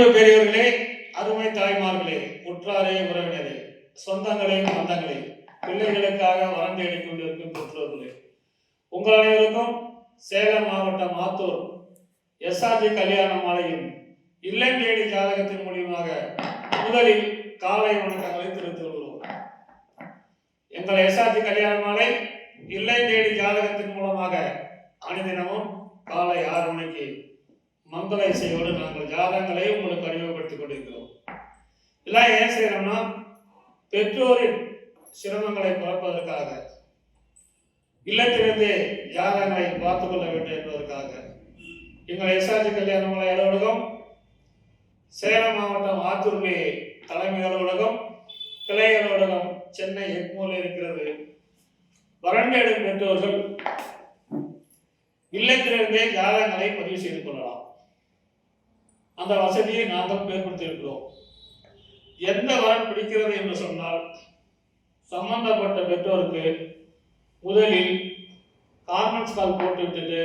அன்பு பெரியவர்களே, அருமை தாய்மார்களே, உற்றாரே, உறவினரே, சொந்தங்களே, பந்தங்களே, பிள்ளைகளுக்காக வரம் தேடிக் கொண்டிருக்கும் பெற்றோர்களே, உங்கள் அனைவருக்கும் சேலம் மாவட்டம் ஆத்தூர் எஸ்ஆர்ஜி கல்யாண மாலையின் இல்லம் தேடி ஜாதகத்தின் மூலியமாக முதலில் காலை வணக்கங்களை தெரிவித்துக் கொள்கிறோம். எங்கள் எஸ்ஆர்ஜி கல்யாண மாலை இல்லம் தேடி ஜாதகத்தின் மூலமாக அனுதினமும் காலை 6 மணிக்கு மங்கள இசையோடு நாங்கள் ஜாதகங்களை உங்களுக்கு அறிமுகப்படுத்திக் கொண்டிருக்கிறோம். இதெல்லாம் ஏன் செய்யறோம்னா, பெற்றோரின் சிரமங்களை குறைப்பதற்காக, இல்லத்திலிருந்தே ஜாதகங்களை பார்த்துக் கொள்ள வேண்டும் என்பதற்காக எங்கள் எஸ்ஆர்ஜி கல்யாண மாலை அலுவலகம் சேலம் மாவட்டம் ஆத்தூரிலே தலைமை அலுவலகம், கிளை அலுவலகம் சென்னை எக்மோரில் இருக்கிறது. வரண்டேடும் பெற்றோர்கள் இல்லத்திலிருந்தே ஜாதகங்களை பதிவு செய்து கொள்ளலாம். அந்த வசதியை நாங்கள் ஏற்படுத்தி இருக்கிறோம். எந்த வரன் பிடிக்கிறது என்று சொன்னால், சம்பந்தப்பட்ட பெற்றோருக்கு முதலில் கான்ஃபரன்ஸ் கால் போட்டு விட்டுட்டு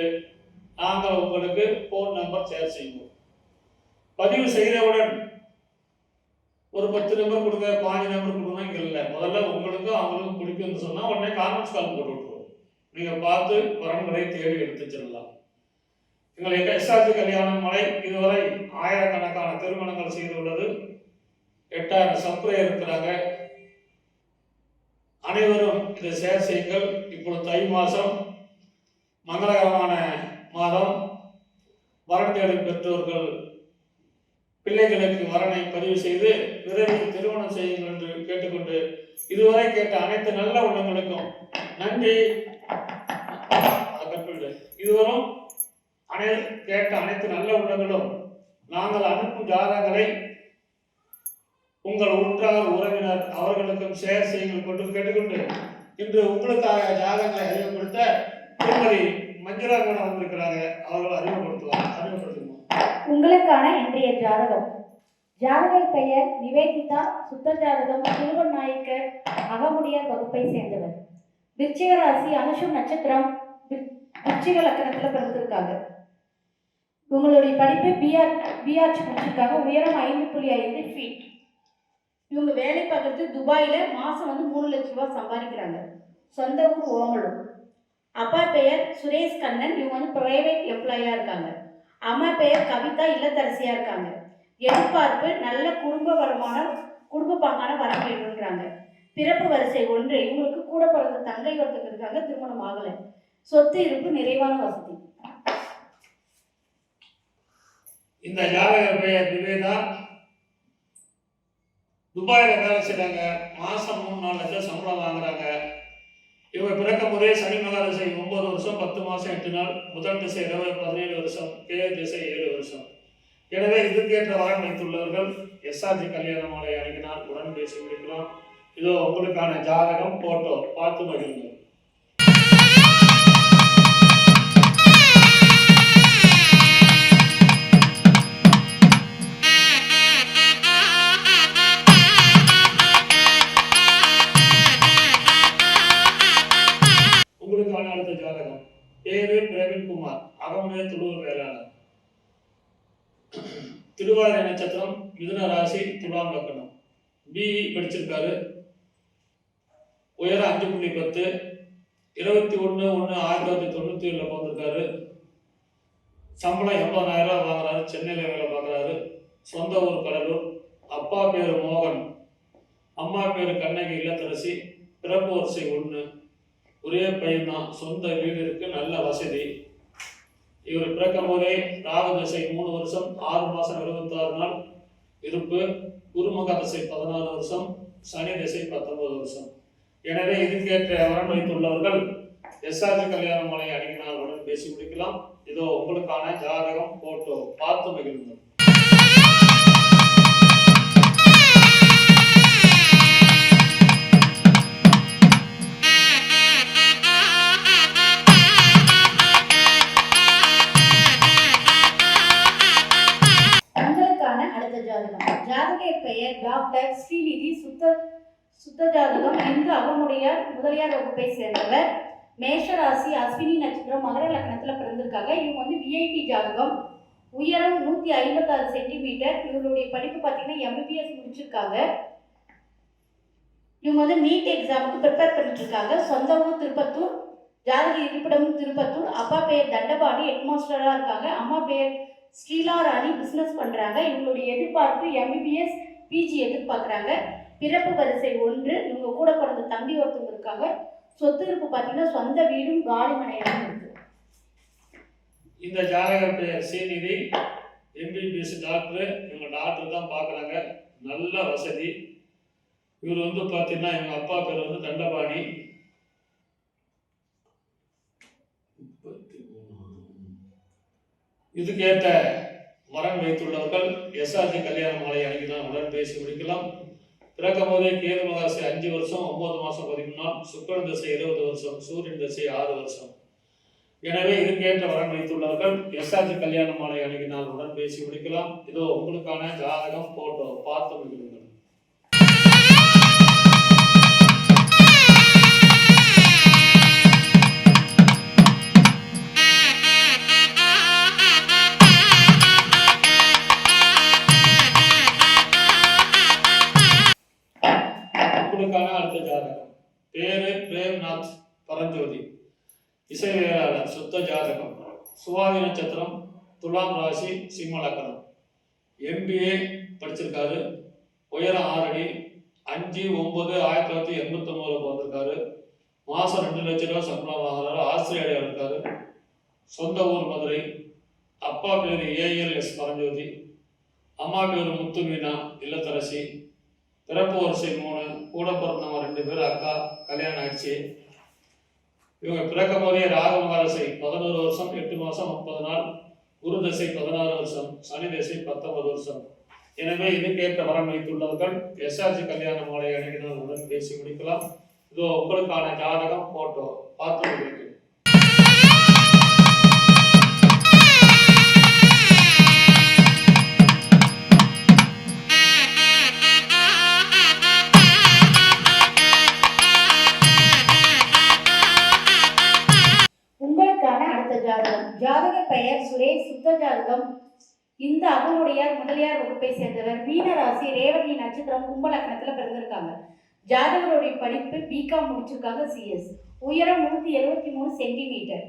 நாங்கள் உங்களுக்கு போன் நம்பர் ஷேர் செய்வோம். பதிவு செய்தவுடன் ஒரு 10 நம்பர் கொடுங்க, 5 நம்பர் கொடுங்க இங்கே இல்லை. முதல்ல உங்களுக்கும் அவங்களுக்கும் பிடிக்கும்னு சொன்னால் உடனே கான்ஃபரன்ஸ் கால் போட்டு விட்டுருவோம். நீங்கள் பார்த்து வரன்களை தேடி எடுத்து செல்லலாம். எங்கள் எஸ்ஆர்ஜி கல்யாண மாலை இதுவரை ஆயிரக்கணக்கான திருமணங்கள் செய்துள்ளது. 8000 சப்ஸ்கிரைபர் இருக்கிறாங்க. அனைவரும் இதை ஷேர் செய்யுங்கள். இப்பொழுது தை மாதம் மங்களகரமான மாதம். வரன் தேடும் பெற்றோர்கள் பிள்ளைகளுக்கு வரனை பதிவு செய்து விரைவில் திருமணம் செய்யுங்கள் என்று கேட்டுக்கொண்டு, இதுவரை கேட்ட அனைத்து நல்ல உள்ளங்களுக்கும் நன்றி. இதுவரும் கேட்ட அனைத்து நல்ல உள்ளங்களும் நாங்கள் அனுப்பும் ஜாதகங்களை உங்கள் உற்றார் உறவினர் அவர்களுக்கும் ஷேர் செய்யுங்கள் கொண்டு கேட்டுக்கொண்டு, இன்று உங்களுக்காக ஜாதகங்களை அறிமுகப்படுத்த திருமதி மஞ்சுளா மேடம் வந்திருக்கிறாங்க. அவர்கள் அறிமுகப்படுத்துவோம். உங்களுக்கான இன்றைய ஜாதகம். ஜாதக பெயர் நிவேதிதா. சுத்த ஜாதகம் திருவநாயக்கர் அகமுடியார் வகுப்பை சேர்ந்தவர். விருச்சிக ராசி, அனுஷம் நட்சத்திரம், விருச்சிக லக்கணத்துல பிறந்திருக்காங்க. உங்களுடைய படிப்பு பிஆர்ச் முடிச்சிருக்காங்க. உயரம் 5.5 ஃபீட். இவங்க வேலை பார்க்கறது துபாயில. மாசம் 3 லட்சம் ரூபாய் சம்பாதிக்கிறாங்க. சொந்த ஊர் ஓமலூர். அப்பா பெயர் சுரேஷ் கண்ணன். இவங்க பிரைவேட் எம்ப்ளாயா இருக்காங்க. அம்மா பெயர் கவிதா, இல்லத்தரசியா இருக்காங்க. எதிர்பார்ப்பு நல்ல குடும்ப பாங்கான வரம் வேண்டும்ன்றாங்க. பிறப்பு வரிசை 1. இவங்களுக்கு கூட பிறந்த தங்கை ஒருத்தங்க இருக்காங்க, திருமணம் ஆகலை. சொத்து இருப்பு நிறைவான வசதி. இந்த ஜாதகர் பெயர் நிவேதா. துபாயில வேலை செய்றாங்க. மாசம் 3-4 லட்சம் சம்பளம் வாங்குறாங்க. இவங்க பிறக்க முறையே சனி மகர திசை 9 வருஷம் 10 மாசம் 8 நாள், முதல் திசை 17 வருஷம், கேது திசை 7 வருஷம். எனவே இதுக்கேற்ற வரன் வைத்துள்ளவர்கள் எஸ்ஆர்ஜி கல்யாண மாலை அணுகினால் உடன் பேசி முடிக்கலாம். இதோ உங்களுக்கான ஜாதகம், போட்டோ பார்த்து மகிழுங்கள். உங்களுக்கான அடுத்த ஜாதகம். பேரு பிரவீன்குமார், அகமுடைய துளூர் வேளாளர். திருவாதிரை நட்சத்திரம், மிதுன ராசி, துலாம் லக்னம். பிஇ படிச்சிருக்காரு. உயரம் 5.10. 21/1/1997 பிறந்திருக்காரு. சம்பளம் 80,000 வாங்குறாரு. சென்னையில் வேலை பார்க்குறாரு. சொந்த ஊர் கடலூர். அப்பா பேரு மோகன், அம்மா பேரு கண்ணகி, இல்லத்தரசி. பிறப்பு வரிசை 1. ஒரே பையன் தான். சொந்த வீடு இருக்கு, நல்ல வசதி. இவர் பிறக்கும் போதே ராகு திசை 3 வருஷம் 6 மாசம் 76 நாள் இருப்பு. குருமக திசை 16 வருஷம், சனி திசை 19 வருஷம். எனவே இதுக்கேற்ற வரன் வைத்துள்ளவர்கள் எஸ்ஆர்ஜி கல்யாண மாலை அணுகினால் உடன் பேசி முடிக்கலாம். இதோ உங்களுக்கான ஜாதகம், போட்டோ பார்த்து மகிழுங்கள். ஜாதக பெயர் டாக்டர் ஸ்ரீநிதி. சுத்த ஜாதகம் இந்து அகமுடையார் முதலியார் வகுப்பை சேர்ந்தவர். மேஷ ராசி, அஸ்வினி நட்சத்திரம், மகர லக்னத்துல பிறந்திருக்காங்க. இவங்க விஐபி ஜாதகம். உயரம் 156 சென்டிமீட்டர். இவங்களுடைய படிப்பு பார்த்தீங்கன்னா எம்பிபிஎஸ் முடிச்சிருக்காங்க. இவங்க வந்து நீட் எக்ஸாமுக்கு ப்ரிப்பேர் பண்ணிட்டு இருக்காங்க. சொந்த ஊர் திருப்பத்தூர், ஜாதக இருப்பிடமும் திருப்பத்தூர். அப்பா பேர் தண்டபாணி, ஹெட்மாஸ்டராக இருக்காங்க. அம்மா பேர் ஸ்ரீலா ராணி, பிஸ்னஸ் பண்ணுறாங்க. இவங்களுடைய எதிர்பார்ப்பு எம்பிபிஎஸ் பிஜி எதிர்பார்க்குறாங்க. பிறப்பு வரிசை 1. இவங்க கூட பிறந்த தம்பி ஒருத்தவங்க இருக்காங்க. சொத்து இருப்பு பார்த்தீங்கன்னா சொந்த வீடும் காலிமனையும் இருக்கு. இந்த ஜாதகர் பெயர் ஸ்ரீநிதி, எம்பிபிஎஸ் டாக்டர். இவங்க டாக்டர் தான் பார்க்குறாங்க. நல்ல வசதி. இவர் வந்து பார்த்தீங்கன்னா இவங்க அப்பா பேர் வந்து தண்டபாணி. இதுக்கேற்ற மரம் வைத்துள்ளவர்கள் எஸ்ஆர்ஜி கல்யாண மாலை அணுகினால் உடன் பேசி முடிக்கலாம். பிறக்கும் போதே கேது மகாசி 5 வருஷம் 9 மாதம் 13 நாள், சுக்கிரன் திசை 20 வருஷம், சூரியன் திசை 6 வருஷம். எனவே இதுக்கேற்ற வரன் வைத்துள்ளவர்கள் எஸ்ஆர்ஜி கல்யாண மாலை அணுகினால் உடன் பேசி முடிக்கலாம். இதோ உங்களுக்கான ஜாதகம் போட்டோ பார்த்து முடியுங்கள். உங்களுக்கான அடுத்த ஜாதகம் பேரு பிரேம்நாத் பரஞ்சோதி, இசைவேளாளர், சுத்த ஜாதகம், சுவாதி நட்சத்திரம், துலாம் ராசி, சிம்ம லக்னம். MBA படிச்சிருக்காரு. உயரம் 6 அடி. 5/9/1989 பிறந்திருக்காரு. மாதம் 2 லட்சம் ரூபா சம்பளம் வாங்குறாரு. ஆஸ்திரேலியா இருக்காரு. சொந்த ஊர் மதுரை. அப்பா பேர் ALS பரஞ்சோதி. அம்மா பேர் முத்து மீனா, இல்லத்தரசி. பிறப்பு வரிசை 3. கூட பிறந்தவங்க 2 பேர் அக்கா, கல்யாணம் ஆயிடுச்சு. இவங்க பிறக்கும் போதே ராகு மகாதசை 11 வருஷம் 8 மாதம் 30 நாள், குரு தசை 16 வருஷம், சனி தசை 19 வருஷம். எனவே இதுக்கேற்ற வரன் வைத்துள்ளவர்கள் எஸ்ஆர்ஜி கல்யாண மாலை அணுகினால் உடன் பேசி முடிக்கலாம். இதோ உங்களுக்கான ஜாதகம் போட்டோ பார்த்து முடியுங்கள். ஜாதக பெயர் சுரேஷ், சுத்த ஜாதகம். இந்த அகமுடையார் முதலியார் வகுப்பை சேர்ந்தவர். மீன ராசி, ரேவதி நட்சத்திரம், கும்ப லக்னத்துல பிறந்திருக்காங்க. ஜாதகருடைய படிப்பு பிகாம் முடிச்சிருக்காங்க. CS. உயரம் 173 சென்டிமீட்டர்.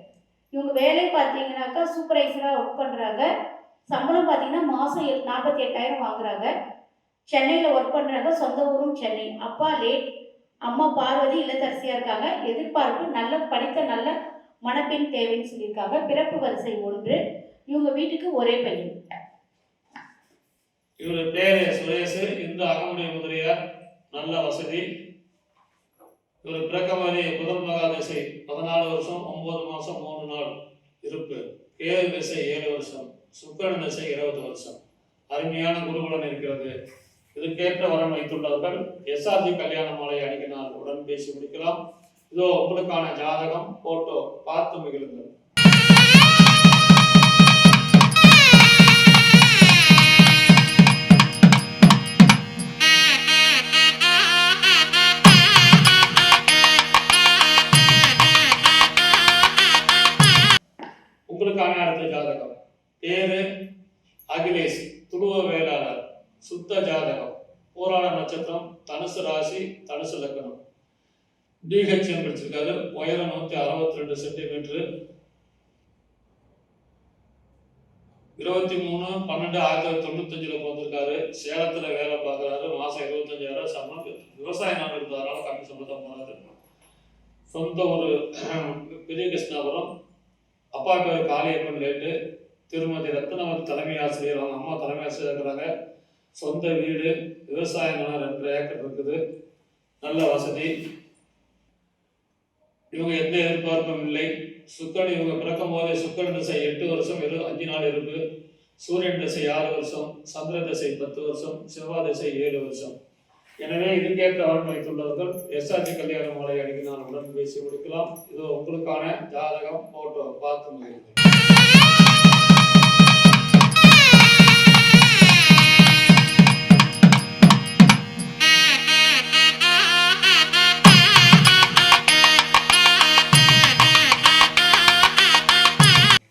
இவங்க வேலை பார்த்தீங்கன்னாக்கா சூப்பர்வைசராக ஒர்க் பண்ணுறாங்க. சம்பளம் பார்த்தீங்கன்னா மாதம் 48,000 வாங்குறாங்க. சென்னையில் ஒர்க் பண்ணுறாங்க. சொந்த ஊரும் சென்னை. அப்பா லேட், அம்மா பார்வதி இல்லத்தரசியாக இருக்காங்க. எதிர்பார்ப்பு நல்ல படித்த நல்ல மணப்பெண் தேவைன்னு சொல்லியிருக்காங்க. பிறப்பு வரிசை 1. இவங்க வீட்டுக்கு ஒரே பையன். இவரு பேரு சுரேஷ். இந்த அகமுடைய முதலியார், நல்ல வசதி. இவர் பிறக்கமாரி புதன் மகாதசை 14 வருஷம் 9 மாதம் 3 நாள் இருப்பு. கேது திசை 7 வருஷம், சுக்கிரன் திசை 20 வருஷம். அருமையான குருகுலம் இருக்கிறது. இதுக்கேற்ற வரன் வைத்துள்ளவர்கள் எஸ்ஆர்ஜி கல்யாண மாலை அணுகினால் உடன் பேசி முடிக்கலாம். இதோ உங்களுக்கான ஜாதகம் போட்டோ பார்த்து மகிழுங்கள். உங்களுக்கான அடுத்த ஜாதகம் பேரு அகிலேஷ், துருவ வேளாளர், சுத்த ஜாதகம், போராட நட்சத்திரம், தனுசு ராசி, தனுசு லக்னம். DHM படிச்சிருக்காரு. உயரம் 162 சென்டிமீட்டர். 23/12/1995 பிறந்திருக்காரு. சேலத்துல வேலை பார்க்குறாரு. மாசம் 25,000 சம்பளம். விவசாய நாடு இருந்ததுனால கம்மி சம்பளத்தை போறாரு. சொந்த ஒரு பெரிய கிருஷ்ணாபுரம். அப்பா பேர் காளியப்பன் லேட்டு. திருமதி ரத்னவதி தலைமை ஆசிரியர், அவங்க அம்மா தலைமை ஆசிரியர் இருக்கிறாங்க. சொந்த வீடு, விவசாய நிலம் 2 ஏக்கர் இருக்குது. நல்ல வசதி. இவங்க எந்த எதிர்பார்ப்பும் இல்லை. சுக்கரன் இவங்க பிறக்கும் போதே சுக்கரன் திசை 8 வருஷம் 5 நாள் இருக்கு. சூரியன் திசை 6 வருஷம், சந்திர திசை 10 வருஷம், செவ்வாய் திசை 7 வருஷம். எனவே இதுக்கேற்ற வரன் வைத்துள்ளவர்கள் எஸ்ஆர்ஜி கல்யாண மாலை அணுகினால் உடன் பேசி முடிக்கலாம். இதோ உங்களுக்கான ஜாதகம் போட்டோ பார்த்து முடியுங்கள்.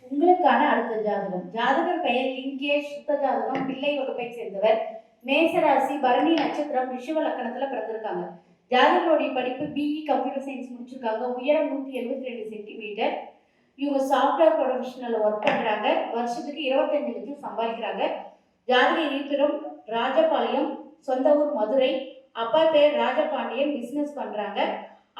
உங்களுக்கான அடுத்த ஜாதகம் ஜாதகர் பெயர் லிங்கேஷ், சுத்த ஜாதகம், பிள்ளை வகுப்பை சேர்ந்தவர், மேசராசி, பரணி நட்சத்திரம், ரிஷப லக்கணத்துல பிறந்திருக்காங்க. ஜாதகருடைய படிப்பு பிஇ கம்ப்யூட்டர் சயின்ஸ் முடிச்சிருக்காங்க. உயரம் 172 சென்டிமீட்டர். இவங்க சாஃப்ட்வேர் ப்ரொஃபஷனல் ஒர்க் பண்றாங்க. வருஷத்துக்கு 25 லட்சம் சம்பாதிக்கிறாங்க. ஜாதக இருப்பிடம் ராஜபாளையம், சொந்த ஊர் மதுரை. அப்பா பேர் ராஜபாண்டியன், பிசினஸ் பண்றாங்க.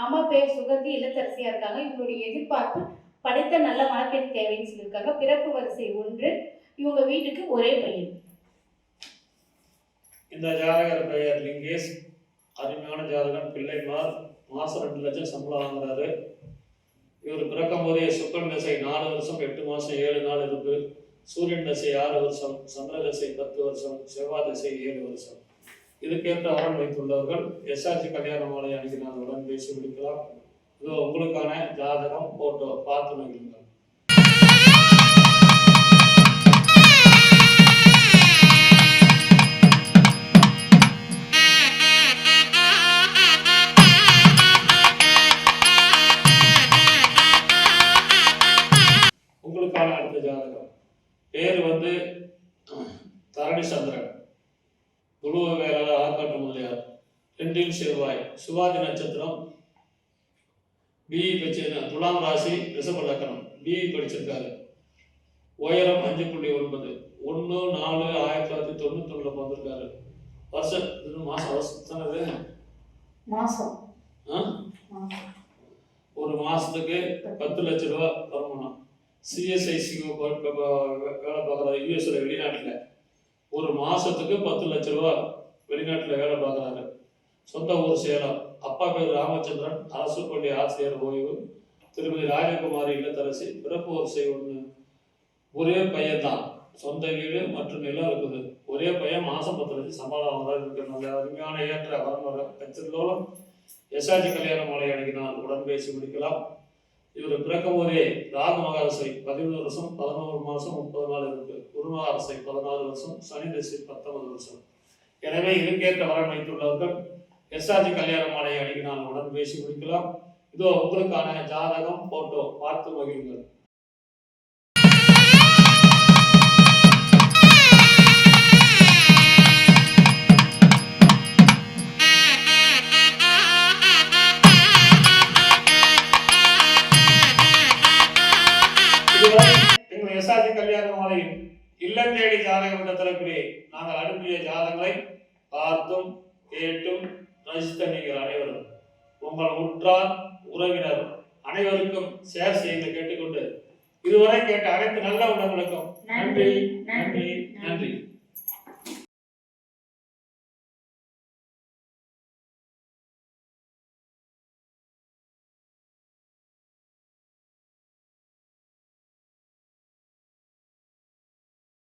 அம்மா பேர் சுகந்தி, இல்லத்தரசியா இருக்காங்க. இவங்களுடைய எதிர்பார்ப்பு படித்த நல்ல மனப்பெண் தேவைன்னு சொல்லியிருக்காங்க. பிறப்பு வரிசை 1. இவங்க வீட்டுக்கு ஒரே பையன். இந்த ஜாதகர் பெயர் லிங்கேஷ். அருமையான ஜாதகம். பிள்ளைமார். மாசம் 2 லட்சம் சம்பளம் வாங்குறாரு. இவர் பிறக்கும் போதே சுக்கரன் தசை 4 வருஷம் 8 மாசம் 7 நாள் இருக்கு. சூரியன் தசை 6 வருஷம், சந்திர தசை 10 வருஷம், செவ்வாய் தசை 7 வருஷம். இதுக்கேற்ற வரன் வைத்துள்ளவர்கள் எஸ்ஆர்ஜி கல்யாண மாலை அணுகினால் உடன் பேசி முடிக்கலாம். இது உங்களுக்கான ஜாதகம், போட்டோ பார்த்து மகிழுங்கள். உங்களுக்கான அடுத்த ஜாதகம் பேர் வந்து தரணி சந்திரன், குழுவ வேளாளர், ஆற்காட்டு முதலியார், 2 செவ்வாய், சுவாதி நட்சத்திரம், பிஇ படிச்சிருக்க, துலாம் ராசி, ரிஷப லக்கணம், பிஇ படிச்சிருக்காரு. உயரம் 5.9, 1/4/1991 பிறந்திருக்காரு. வருஷம் மாசம் ஒரு மாசத்துக்கு 10 லட்சம் ரூபாய் வருமானம். சிஎஸ்ஐசி வேலை பார்க்குறாரு யூஎஸ்ல, வெளிநாட்டில். ஒரு மாசத்துக்கு 10 லட்சம் ரூபாய் வெளிநாட்டில் வேலை பார்க்குறாரு. சொந்த ஊர் சேலம். அப்பா பேர் ராமச்சந்திரன், அரசு பள்ளி ஆசிரியர் ஓய்வு. திருமதி ராஜகுமாரி, இல்லத்தரசி. பிறப்பு வரிசை 1. ஒரே பையன் தான். சொந்த வீடு மற்றும் நிலம் இருக்குது. ஒரே பையன். மாசம் 10 லட்சம் சம்பளம் வாங்குறாரு. நல்ல அருமையான ஏற்ற வரமுறை பெற்றோரும் எஸ்ஆர்ஜி கல்யாண மாலை அணுகினால் உடன் பேசி முடிக்கலாம். இவர் பிறக்கும் போதே ராகு மகாரசை 11 வருஷம் 11 மாசம் 30 நாள் இருக்கு. குரு மகாரசை 16 வருஷம், சனி திசை 19 வருஷம். எனவே இதுக்கேற்ற வரன் வைத்துள்ளவர்கள் எஸ்ஆர்ஜி கல்யாண மாலை அணுகினால் உடன் பேசி முடிக்கலாம். இதோ உங்களுக்கான ஜாதகம், போட்டோ பார்த்து மகிழுங்கள். எங்கள் எஸ்ஆர்ஜி கல்யாண மாலையின் இல்லம் தேடி ஜாதகம் என்ற தலைப்பிலே நாங்கள் அனுப்பிய ஜாதகங்களை பார்த்தும் கேட்டும் ரசித்த நீங்கள் அனைவரும், உங்கள் உற்றார் உறவினர் அனைவருக்கும் ஷேர் செய்து கேட்டுக்கொண்டு இதுவரை கேட்ட அனைத்து நல்ல உள்ளங்களுக்கும் நன்றி நன்றி நன்றி.